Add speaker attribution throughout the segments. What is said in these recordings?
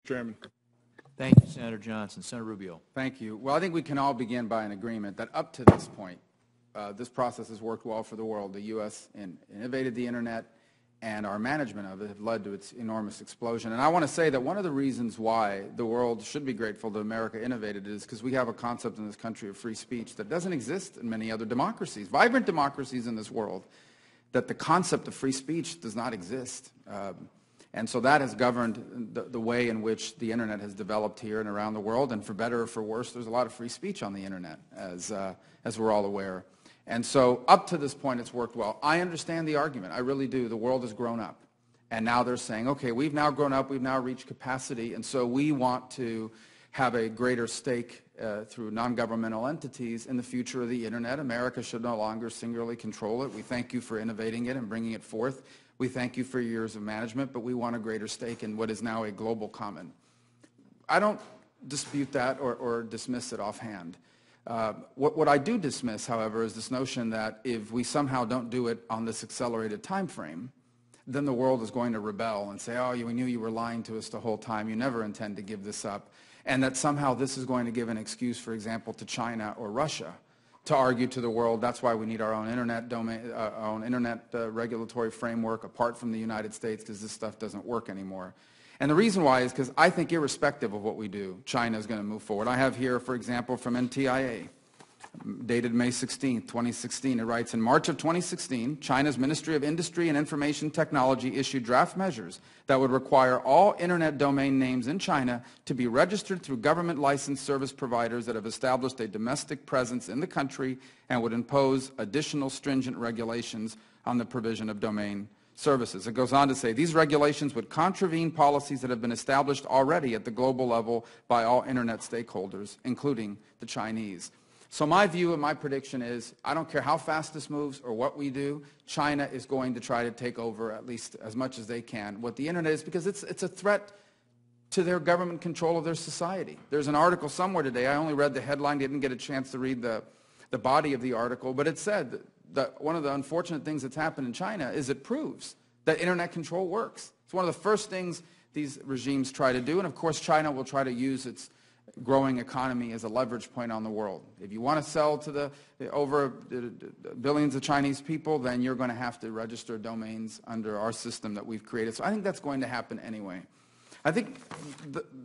Speaker 1: Chairman.
Speaker 2: Thank you, Senator Johnson. Senator Rubio.
Speaker 3: Thank you. Well, I think we can all begin by an agreement that up to this point, this process has worked well for the world. The U.S. innovated the Internet, and our management of it have led to its enormous explosion. And I want to say that one of the reasons why the world should be grateful that America innovated it is because we have a concept in this country of free speech that doesn't exist in many other democracies, vibrant democracies in this world, that the concept of free speech does not exist. And so that has governed the way in which the Internet has developed here and around the world. And for better or for worse, there's a lot of free speech on the Internet, as we're all aware. And so up to this point, it's worked well. I understand the argument. I really do. The world has grown up. And now they're saying, okay, we've now grown up. We've now reached capacity. And so we want to have a greater stake through non-governmental entities in the future of the Internet. America should no longer singularly control it. We thank you for innovating it and bringing it forth. We thank you for your years of management, but we want a greater stake in what is now a global common. I don't dispute that or dismiss it offhand. What I do dismiss, however, is this notion that if we somehow don't do it on this accelerated time frame, then the world is going to rebel and say, oh, we knew you were lying to us the whole time. You never intend to give this up. And that somehow this is going to give an excuse, for example, to China or Russia to argue to the world, that's why we need our own internet domain, our own internet regulatory framework apart from the United States, because this stuff doesn't work anymore. And the reason why is because I think irrespective of what we do, China is going to move forward. I have here, for example, from NTIA, dated May 16, 2016. It writes, in March of 2016, China's Ministry of Industry and Information Technology issued draft measures that would require all internet domain names in China to be registered through government licensed service providers that have established a domestic presence in the country and would impose additional stringent regulations on the provision of domain services. It goes on to say, these regulations would contravene policies that have been established already at the global level by all internet stakeholders, including the Chinese. So my view and my prediction is, I don't care how fast this moves or what we do, China is going to try to take over at least as much as they can what the Internet is, because it's a threat to their government control of their society. There's an article somewhere today, I only read the headline, didn't get a chance to read the body of the article, but it said that one of the unfortunate things that's happened in China is it proves that Internet control works. It's one of the first things these regimes try to do, and of course China will try to use its growing economy as a leverage point on the world. If you want to sell to the over billions of Chinese people, then you're going to have to register domains under our system that we've created. So I think that's going to happen anyway. I think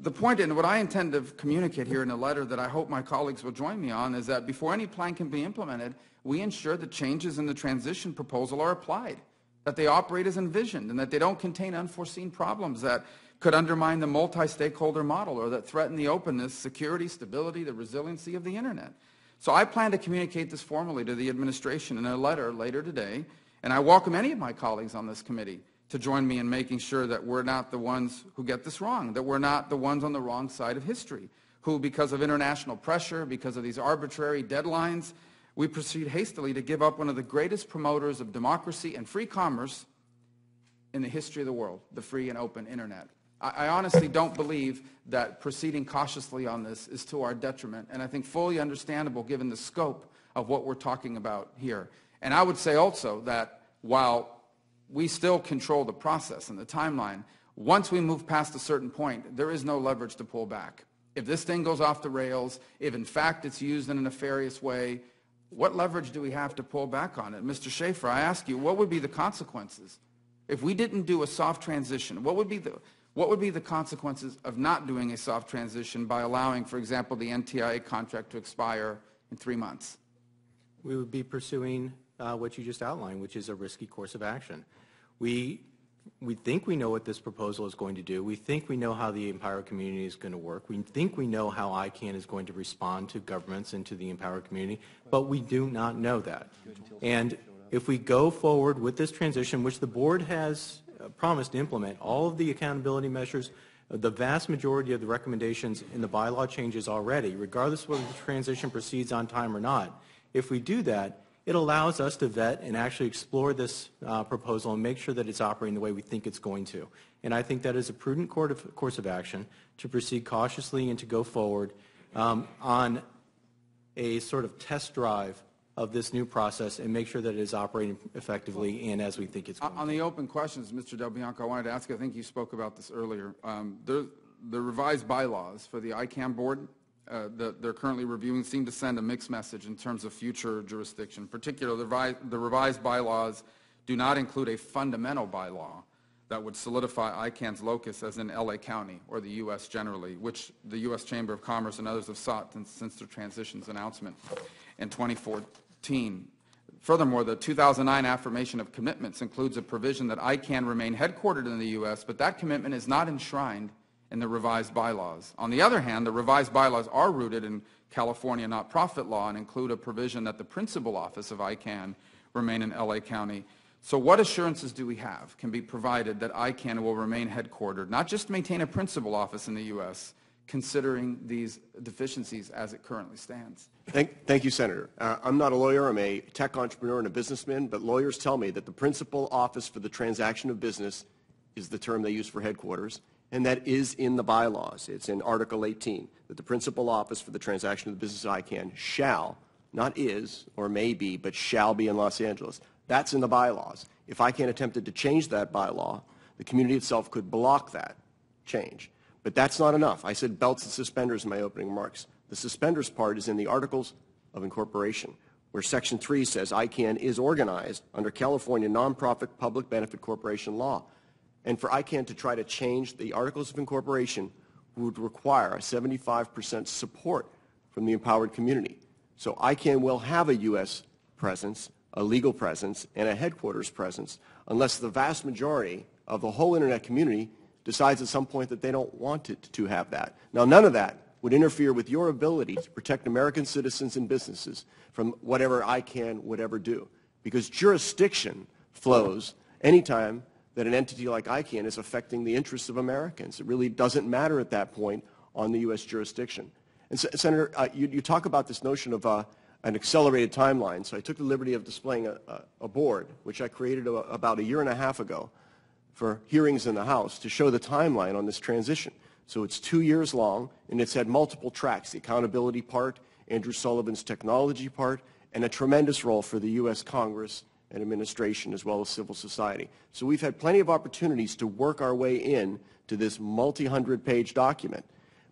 Speaker 3: the point, and what I intend to communicate here in a letter that I hope my colleagues will join me on, is that before any plan can be implemented, we ensure that changes in the transition proposal are applied, that they operate as envisioned, and that they don't contain unforeseen problems that could undermine the multi-stakeholder model or that threaten the openness, security, stability, the resiliency of the Internet. So I plan to communicate this formally to the administration in a letter later today, and I welcome any of my colleagues on this committee to join me in making sure that we're not the ones who get this wrong, that we're not the ones on the wrong side of history, who, because of international pressure, because of these arbitrary deadlines, we proceed hastily to give up one of the greatest promoters of democracy and free commerce in the history of the world, the free and open Internet. I honestly don't believe that proceeding cautiously on this is to our detriment, and I think fully understandable given the scope of what we're talking about here. And I would say also that while we still control the process and the timeline, once we move past a certain point, there is no leverage to pull back. If this thing goes off the rails, if in fact it's used in a nefarious way, what leverage do we have to pull back on it? Mr. Schaefer, I ask you, what would be the consequences? If we didn't do a soft transition, what would be the consequences of not doing a soft transition by allowing, for example, the NTIA contract to expire in 3 months?
Speaker 4: We would be pursuing what you just outlined, which is a risky course of action. We think we know what this proposal is going to do. We think we know how the empowered community is going to work. We think we know how ICANN is going to respond to governments and to the empowered community, but we do not know that. And if we go forward with this transition, which the board has promised to implement, all of the accountability measures, the vast majority of the recommendations in the bylaw changes already, regardless of whether the transition proceeds on time or not, if we do that, it allows us to vet and actually explore this proposal and make sure that it's operating the way we think it's going to. And I think that is a prudent course of action to proceed cautiously and to go forward on a sort of test drive of this new process and make sure that it is operating effectively and as we think it's going to.
Speaker 3: On the open questions, Mr. Del Bianco, I wanted to ask, I think you spoke about this earlier. the revised bylaws for the ICANN board that they're currently reviewing seem to send a mixed message in terms of future jurisdiction. In particular, the revised bylaws do not include a fundamental bylaw that would solidify ICANN's locus as in LA County or the U.S. generally, which the U.S. Chamber of Commerce and others have sought since their transitions announcement in 2014. Furthermore, the 2009 Affirmation of Commitments includes a provision that ICANN remain headquartered in the U.S., but that commitment is not enshrined in the revised bylaws. On the other hand, the revised bylaws are rooted in California not-profit law and include a provision that the principal office of ICANN remain in LA County. So what assurances do we have can be provided that ICANN will remain headquartered, not just maintain a principal office in the U.S., considering these deficiencies as it currently stands?
Speaker 1: Thank you, Senator. I'm not a lawyer. I'm a tech entrepreneur and a businessman, but lawyers tell me that the principal office for the transaction of business is the term they use for headquarters, and that is in the bylaws. It's in Article 18, that the principal office for the transaction of the business of ICANN shall, not is or may be, but shall be in Los Angeles. That's in the bylaws. If ICANN attempted to change that bylaw, the community itself could block that change. But that's not enough. I said belts and suspenders in my opening remarks. The suspenders part is in the Articles of Incorporation, where Section 3 says ICANN is organized under California nonprofit public benefit corporation law. And for ICANN to try to change the Articles of Incorporation would require a 75% support from the empowered community. So ICANN will have a U.S. presence, a legal presence, and a headquarters presence unless the vast majority of the whole Internet community decides at some point that they don't want it to have that. Now, none of that would interfere with your ability to protect American citizens and businesses from whatever ICANN would ever do, because jurisdiction flows anytime that an entity like ICANN is affecting the interests of Americans. It really doesn't matter at that point on the U.S. jurisdiction. And Senator, you talk about this notion of an accelerated timeline. So I took the liberty of displaying a board, which I created about a year and a half ago for hearings in the House to show the timeline on this transition. So it's 2 years long, and it's had multiple tracks, the accountability part, Andrew Sullivan's technology part, and a tremendous role for the U.S. Congress and administration as well as civil society. So we've had plenty of opportunities to work our way in to this multi-hundred-page document,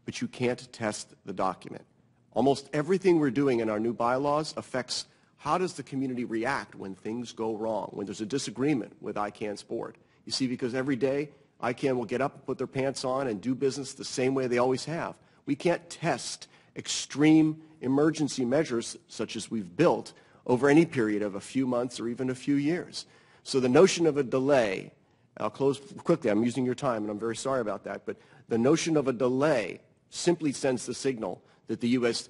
Speaker 1: but you can't test the document. Almost everything we're doing in our new bylaws affects how does the community react when things go wrong, when there's a disagreement with ICANN's board. You see, because every day ICANN will get up and put their pants on and do business the same way they always have. We can't test extreme emergency measures such as we've built over any period of a few months or even a few years. So the notion of a delay, I'll close quickly, I'm using your time and I'm very sorry about that, but the notion of a delay simply sends the signal that the U.S.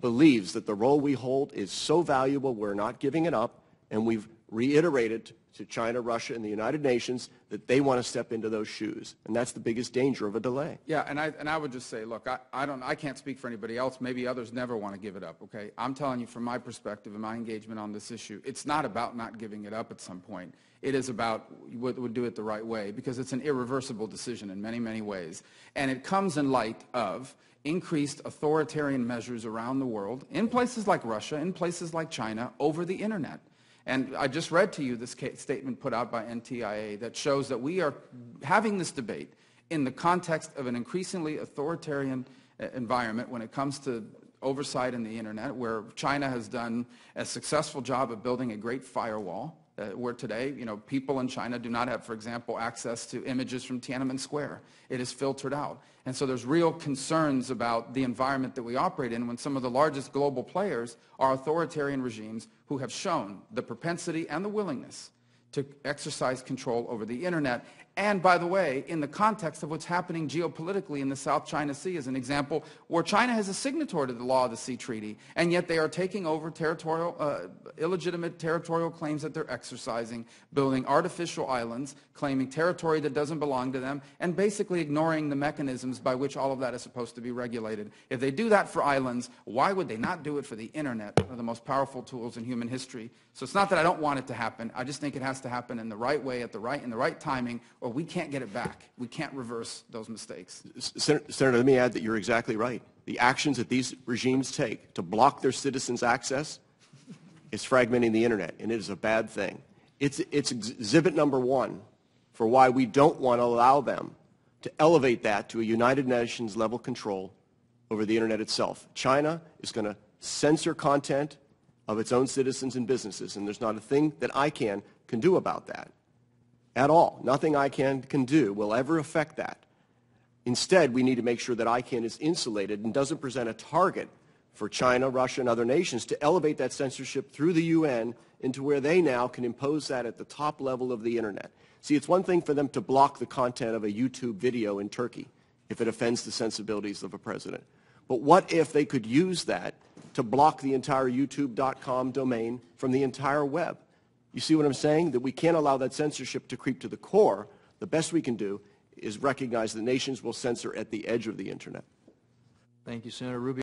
Speaker 1: believes that the role we hold is so valuable we're not giving it up, and we've reiterated to China, Russia, and the United Nations that they want to step into those shoes, and that's the biggest danger of a delay.
Speaker 3: Yeah, and I would just say, look, I can't speak for anybody else. Maybe others never want to give it up. Okay, I'm telling you from my perspective and my engagement on this issue, it's not about not giving it up at some point. It is about what would do it the right way, because it's an irreversible decision in many, many ways, and it comes in light of increased authoritarian measures around the world, in places like Russia, in places like China, over the Internet. And I just read to you this statement put out by NTIA that shows that we are having this debate in the context of an increasingly authoritarian environment when it comes to oversight in the Internet, where China has done a successful job of building a great firewall, where today, people in China do not have, for example, access to images from Tiananmen Square. It is filtered out. And so there's real concerns about the environment that we operate in when some of the largest global players are authoritarian regimes who have shown the propensity and the willingness to exercise control over the Internet. And, by the way, in the context of what's happening geopolitically in the South China Sea, as an example, where China has a signatory to the Law of the Sea Treaty, and yet they are taking over illegitimate territorial claims that they're exercising, building artificial islands, claiming territory that doesn't belong to them, and basically ignoring the mechanisms by which all of that is supposed to be regulated. If they do that for islands, why would they not do it for the Internet, one of the most powerful tools in human history? So it's not that I don't want it to happen. I just think it has to happen in the right way, in the right timing, or we can't get it back. We can't reverse those mistakes.
Speaker 1: Senator, let me add that you're exactly right. The actions that these regimes take to block their citizens' access is fragmenting the Internet, and it is a bad thing. It's exhibit number one for why we don't want to allow them to elevate that to a United Nations level control over the internet itself. China is going to censor content of its own citizens and businesses, and there's not a thing that ICANN can do about that at all. Nothing ICANN can do will ever affect that. Instead, we need to make sure that ICANN is insulated and doesn't present a target for China, Russia, and other nations to elevate that censorship through the UN into where they now can impose that at the top level of the internet. See, it's one thing for them to block the content of a YouTube video in Turkey if it offends the sensibilities of a president. But what if they could use that to block the entire youtube.com domain from the entire web? You see what I'm saying? That we can't allow that censorship to creep to the core. The best we can do is recognize that nations will censor at the edge of the internet.
Speaker 2: Thank you, Senator Rubio.